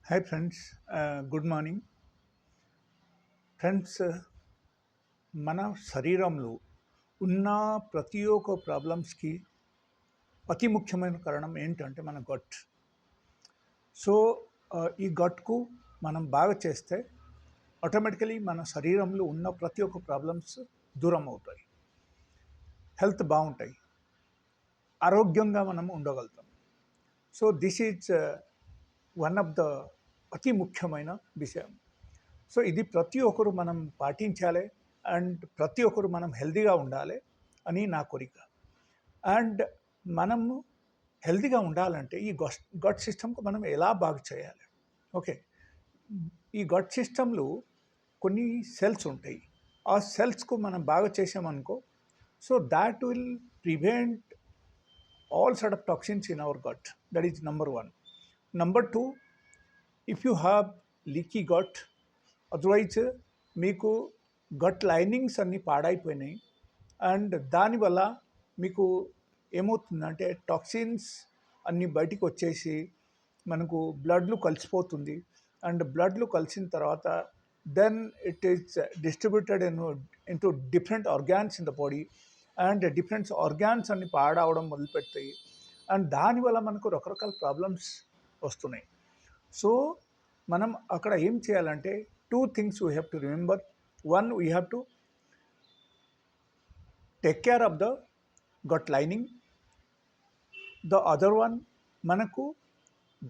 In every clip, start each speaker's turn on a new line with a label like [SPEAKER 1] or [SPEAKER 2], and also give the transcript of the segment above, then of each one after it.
[SPEAKER 1] Hi friends, good morning friends. మన శరీరంలో ఉన్న ప్రతి ఒక్క ప్రాబ్లమ్స్కి అతి ముఖ్యమైన కారణం ఏంటంటే మన గట్. సో ఈ గట్కు మనం బాగా చేస్తే ఆటోమేటికలీ మన శరీరంలో ఉన్న ప్రతి ఒక్క ప్రాబ్లమ్స్ దూరం అవుతాయి, హెల్త్ బాగుంటాయి, ఆరోగ్యంగా మనం ఉండగలుగుతాం. So this is one of the అతి ముఖ్యమైన విషయం. సో ఇది ప్రతి ఒక్కరు మనం పాటించాలి అండ్ ప్రతి ఒక్కరు మనం హెల్తీగా ఉండాలి అని నా కోరిక. అండ్ మనము హెల్తీగా ఉండాలంటే ఈ గట్ సిస్టమ్కు మనం ఎలా బాగు చేయాలి? ఓకే, ఈ గట్ సిస్టంలో కొన్ని సెల్స్ ఉంటాయి. ఆ సెల్స్కు మనం బాగా చేసామనుకో, so that will prevent all sort of toxins in our gut. That is number one. Number two, if you have leaky gut, otherwise మీకు గట్ లైనింగ్స్ అన్నీ పాడైపోయినాయి అండ్ దానివల్ల మీకు ఏమవుతుందంటే టాక్సిన్స్ అన్నీ బయటికి వచ్చేసి మనకు బ్లడ్లు కలిసిపోతుంది. అండ్ బ్లడ్లు కలిసిన తర్వాత then it is distributed into different organs in the body and different organs అన్ని పాడవడం మొదలుపెడతాయి. అండ్ దానివల్ల మనకు రకరకాల ప్రాబ్లమ్స్ వస్తున్నాయి. సో మనం అక్కడ ఏం చేయాలంటే two things we have to remember. One, we have to take care of the gut lining. The other one, మనకు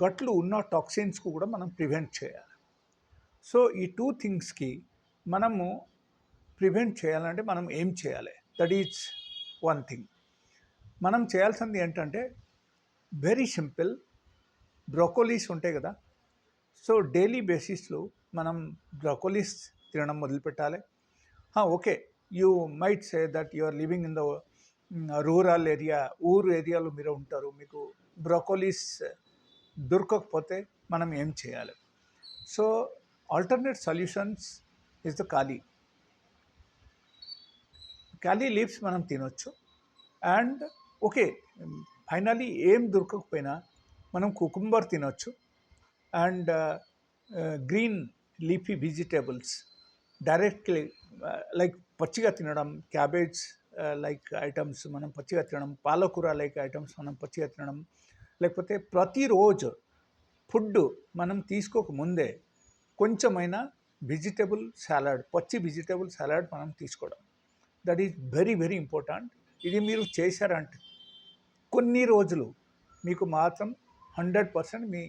[SPEAKER 1] గట్లు ఉన్న టాక్సిన్స్కు కూడా మనం ప్రివెంట్ చేయాలి. సో ఈ టూ థింగ్స్కి మనము ప్రివెంట్ చేయాలంటే మనం ఏం చేయాలి? That is one thing. మనం చేయాల్సింది ఏంటంటే వెరీ సింపుల్. బ్రోకోలీస్ ఉంటాయి కదా, సో డైలీ బేసిస్లో మనం బ్రోకోలీస్ తినడం మొదలుపెట్టాలి. Okay, you might say that you are living in the rural area, ఊరు ఏరియాలో మీరు ఉంటారు, మీకు బ్రోకోలీస్ దొరకకపోతే మనం ఏం చేయాలి? So alternate solutions is the కాలీ లీవ్స్ మనం తినొచ్చు. అండ్ ఓకే, ఫైనలీ ఏం దొరకకపోయినా మనం కుకుంబర్ తినొచ్చు. And green leafy vegetables directly like పచ్చిగా తినడం, క్యాబేజ్ లైక్ ఐటమ్స్ మనం పచ్చిగా తినడం, పాలకూర లైక్ ఐటమ్స్ మనం పచ్చిగా తినడం, లేకపోతే ప్రతిరోజు ఫుడ్ మనం తీసుకోకముందే కొంచెమైనా వెజిటేబుల్ సాలడ్, పచ్చి వెజిటేబుల్ సాలడ్ మనం తీసుకోవడం. That is very very important. ఇది మీరు చేశారంటే కొన్ని రోజులు మీకు మాత్రం 100% మీ